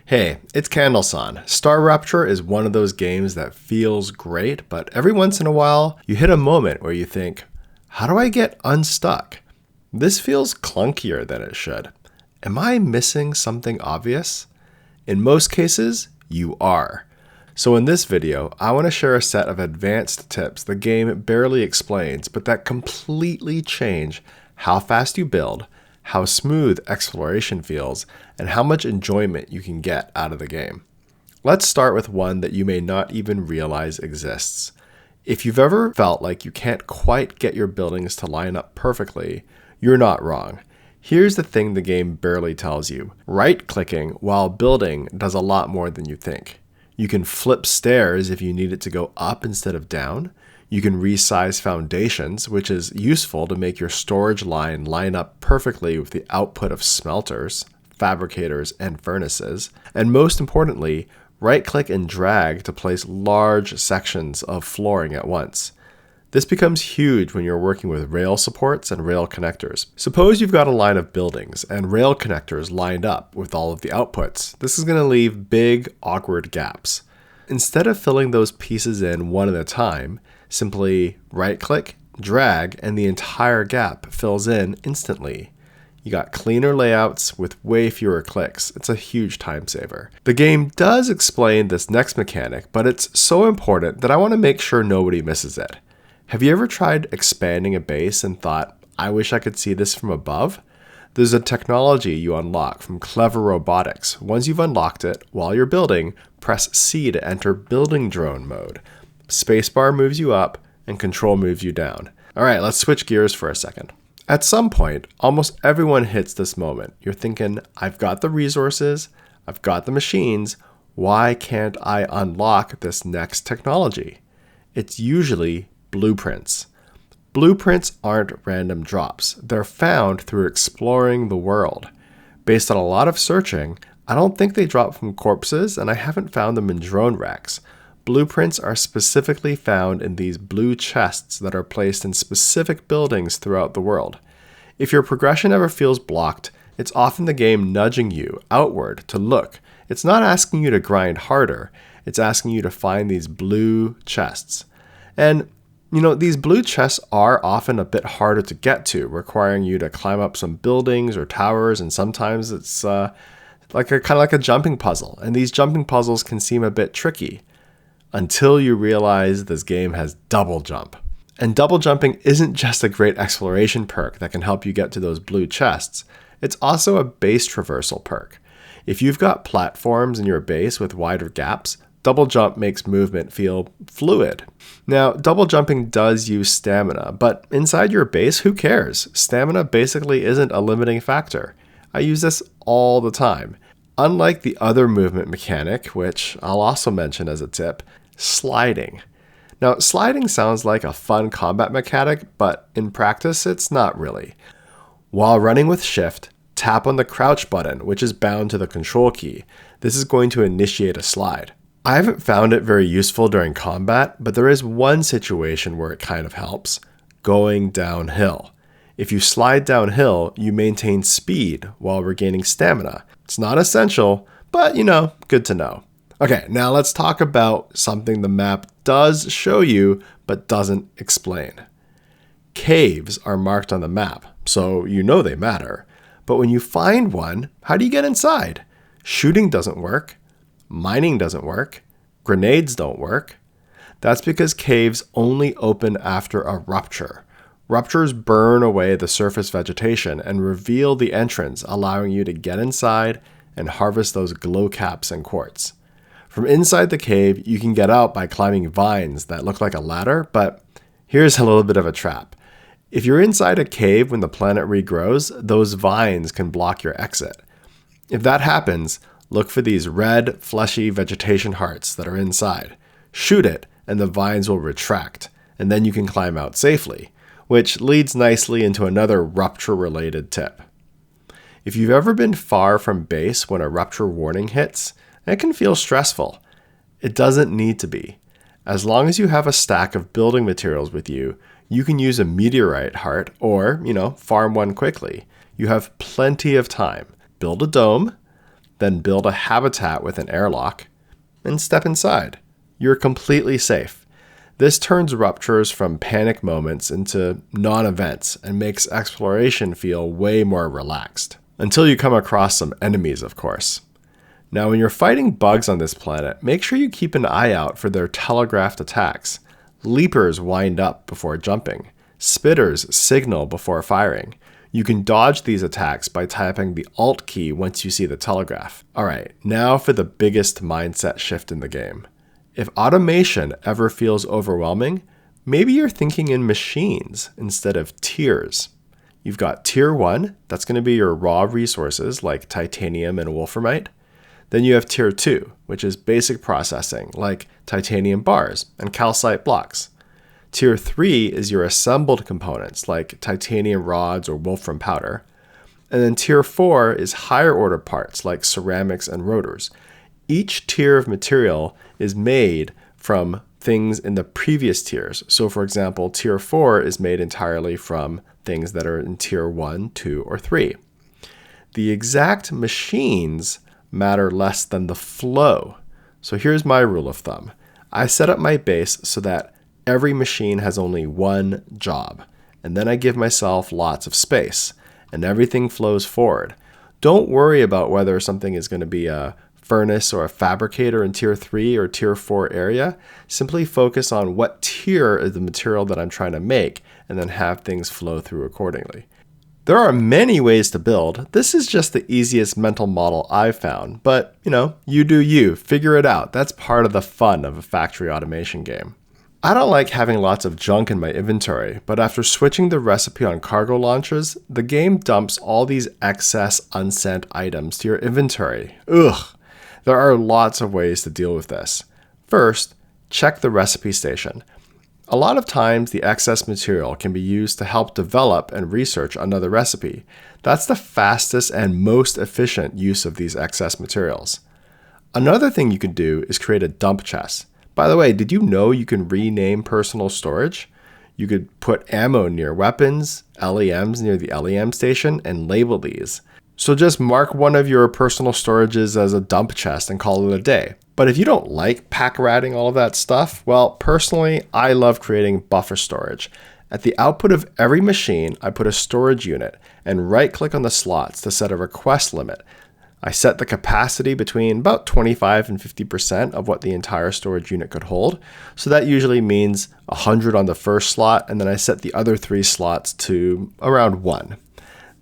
Hey, it's Candleson. StarRupture is one of those games that feels great, but every once in a while, you hit a moment where you think, how do I get unstuck? This feels clunkier than it should. Am I missing something obvious? In most cases, you are. So in this video, I want to share a set of advanced tips the game barely explains, but that completely change how fast you build, how smooth exploration feels, and how much enjoyment you can get out of the game. Let's start with one that you may not even realize exists. If you've ever felt like you can't quite get your buildings to line up perfectly, you're not wrong. Here's the thing the game barely tells you. Right-clicking while building does a lot more than you think. You can flip stairs if you need it to go up instead of down. You can resize foundations, which is useful to make your storage line up perfectly with the output of smelters, fabricators, and furnaces. And most importantly, right-click and drag to place large sections of flooring at once. This becomes huge when you're working with rail supports and rail connectors. Suppose you've got a line of buildings and rail connectors lined up with all of the outputs. This is going to leave big, awkward gaps. Instead of filling those pieces in one at a time, simply right-click, drag, and the entire gap fills in instantly. You got cleaner layouts with way fewer clicks. It's a huge time saver. The game does explain this next mechanic, but it's so important that I want to make sure nobody misses it. Have you ever tried expanding a base and thought, I wish I could see this from above? There's a technology you unlock from Clever Robotics. Once you've unlocked it, while you're building, press C to enter building drone mode. Spacebar moves you up, and Control moves you down. All right, let's switch gears for a second. At some point, almost everyone hits this moment. You're thinking, I've got the resources, I've got the machines, why can't I unlock this next technology? It's usually blueprints. Blueprints aren't random drops. They're found through exploring the world. Based on a lot of searching, I don't think they drop from corpses, and I haven't found them in drone wrecks. Blueprints are specifically found in these blue chests that are placed in specific buildings throughout the world. If your progression ever feels blocked, it's often the game nudging you outward to look. It's not asking you to grind harder, it's asking you to find these blue chests. And these blue chests are often a bit harder to get to, requiring you to climb up some buildings or towers, and sometimes it's kind of like a jumping puzzle. And these jumping puzzles can seem a bit tricky until you realize this game has double jump. And double jumping isn't just a great exploration perk that can help you get to those blue chests. It's also a base traversal perk. If you've got platforms in your base with wider gaps, double jump makes movement feel fluid. Now, double jumping does use stamina, but inside your base, who cares? Stamina basically isn't a limiting factor. I use this all the time. Unlike the other movement mechanic, which I'll also mention as a tip, sliding. Now, sliding sounds like a fun combat mechanic, but in practice, it's not really. While running with shift, tap on the crouch button, which is bound to the control key. This is going to initiate a slide. I haven't found it very useful during combat, but there is one situation where it kind of helps: going downhill. If you slide downhill, you maintain speed while regaining stamina. It's not essential, but good to know. Okay, now let's talk about something the map does show you, but doesn't explain. Caves are marked on the map, so they matter. But when you find one, how do you get inside? Shooting doesn't work. Mining doesn't work. Grenades don't work. That's because caves only open after a rupture. Ruptures burn away the surface vegetation and reveal the entrance, allowing you to get inside and harvest those glow caps and quartz. From inside the cave, you can get out by climbing vines that look like a ladder, but here's a little bit of a trap. If you're inside a cave when the planet regrows, those vines can block your exit. If that happens, look for these red, fleshy vegetation hearts that are inside. Shoot it, and the vines will retract, and then you can climb out safely, which leads nicely into another rupture-related tip. If you've ever been far from base when a rupture warning hits, it can feel stressful. It doesn't need to be. As long as you have a stack of building materials with you, you can use a meteorite heart or, farm one quickly. You have plenty of time. Build a dome, then build a habitat with an airlock, and step inside. You're completely safe. This turns ruptures from panic moments into non-events and makes exploration feel way more relaxed. Until you come across some enemies, of course. Now, when you're fighting bugs on this planet, make sure you keep an eye out for their telegraphed attacks. Leapers wind up before jumping. Spitters signal before firing. You can dodge these attacks by typing the Alt key once you see the telegraph. Alright, now for the biggest mindset shift in the game. If automation ever feels overwhelming, maybe you're thinking in machines instead of tiers. You've got tier 1, that's going to be your raw resources like titanium and wolframite. Then you have tier 2, which is basic processing like titanium bars and calcite blocks. Tier 3 is your assembled components like titanium rods or wolfram powder. And then tier 4 is higher order parts like ceramics and rotors. Each tier of material is made from things in the previous tiers. So for example, tier 4 is made entirely from things that are in tier 1, 2, or 3. The exact machines matter less than the flow. So here's my rule of thumb. I set up my base so that every machine has only one job, and then I give myself lots of space, and everything flows forward. Don't worry about whether something is going to be a furnace or a fabricator in tier 3 or tier 4 area. Simply focus on what tier is the material that I'm trying to make, and then have things flow through accordingly. There are many ways to build. This is just the easiest mental model I've found, but you do you, figure it out. That's part of the fun of a factory automation game. I don't like having lots of junk in my inventory, but after switching the recipe on cargo launches, the game dumps all these excess unsent items to your inventory. Ugh! There are lots of ways to deal with this. First, check the recipe station. A lot of times, the excess material can be used to help develop and research another recipe. That's the fastest and most efficient use of these excess materials. Another thing you can do is create a dump chest. By the way, did you know you can rename personal storage? You could put ammo near weapons, LEMs near the LEM station, and label these. So just mark one of your personal storages as a dump chest and call it a day. But if you don't like pack ratting all of that stuff, well, personally, I love creating buffer storage. At the output of every machine, I put a storage unit and right-click on the slots to set a request limit. I set the capacity between about 25 and 50% of what the entire storage unit could hold. So that usually means 100 on the first slot, and then I set the other 3 slots to around 1.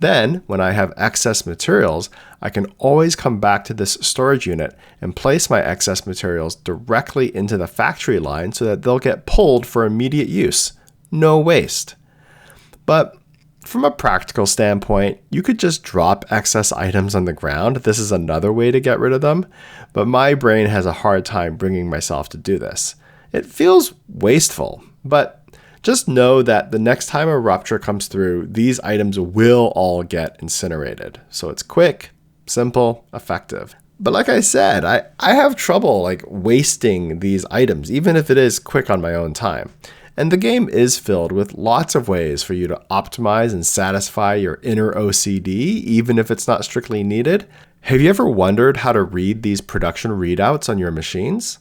Then, when I have excess materials, I can always come back to this storage unit and place my excess materials directly into the factory line so that they'll get pulled for immediate use. No waste. But from a practical standpoint, you could just drop excess items on the ground. This is another way to get rid of them, but my brain has a hard time bringing myself to do this. It feels wasteful, but just know that the next time a rupture comes through, these items will all get incinerated. So it's quick, simple, effective. But like I said, I have trouble wasting these items, even if it is quick on my own time. And the game is filled with lots of ways for you to optimize and satisfy your inner OCD, even if it's not strictly needed. Have you ever wondered how to read these production readouts on your machines?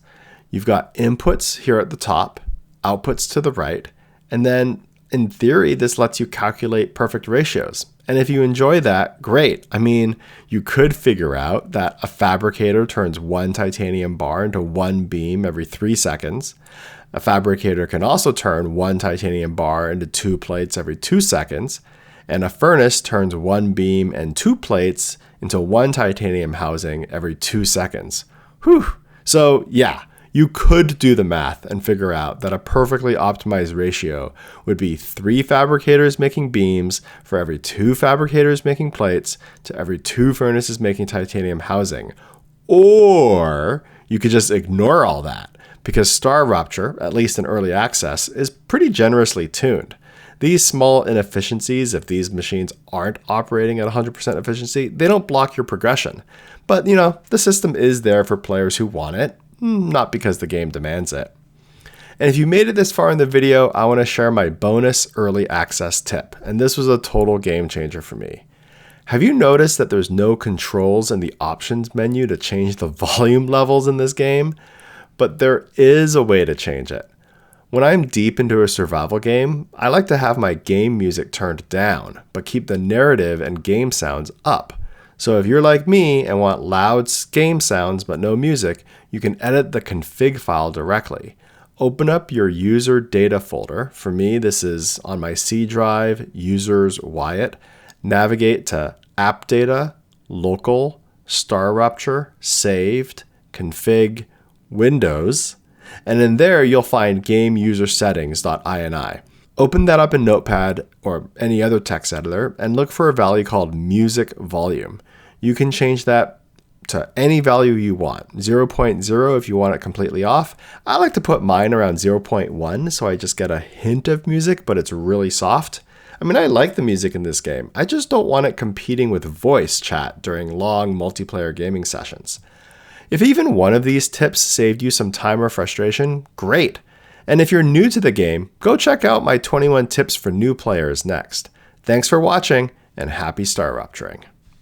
You've got inputs here at the top, outputs to the right, and then in theory, this lets you calculate perfect ratios. And if you enjoy that, great. I mean, you could figure out that a fabricator turns 1 titanium bar into 1 beam every 3 seconds. A fabricator can also turn 1 titanium bar into 2 plates every 2 seconds. And a furnace turns 1 beam and 2 plates into 1 titanium housing every 2 seconds. Whew. So yeah, you could do the math and figure out that a perfectly optimized ratio would be 3 fabricators making beams for every 2 fabricators making plates to every 2 furnaces making titanium housing. Or you could just ignore all that because StarRupture, at least in early access, is pretty generously tuned. These small inefficiencies, if these machines aren't operating at 100% efficiency, they don't block your progression. But the system is there for players who want it, not because the game demands it. And if you made it this far in the video, I want to share my bonus early access tip. And this was a total game changer for me. Have you noticed that there's no controls in the options menu to change the volume levels in this game? But there is a way to change it. When I'm deep into a survival game, I like to have my game music turned down, but keep the narrative and game sounds up. So if you're like me and want loud game sounds but no music, you can edit the config file directly. Open up your user data folder. For me, this is on my C drive, users Wyatt. Navigate to app data, local, StarRupture, saved, config, Windows, and in there you'll find game user settings.ini. Open that up in Notepad or any other text editor and look for a value called music volume. You can change that to any value you want. 0.0 if you want it completely off. I like to put mine around 0.1 so I just get a hint of music, but it's really soft. I mean, I like the music in this game. I just don't want it competing with voice chat during long multiplayer gaming sessions. If even one of these tips saved you some time or frustration, great. And if you're new to the game, go check out my 21 tips for new players next. Thanks for watching, and happy StarRupturing.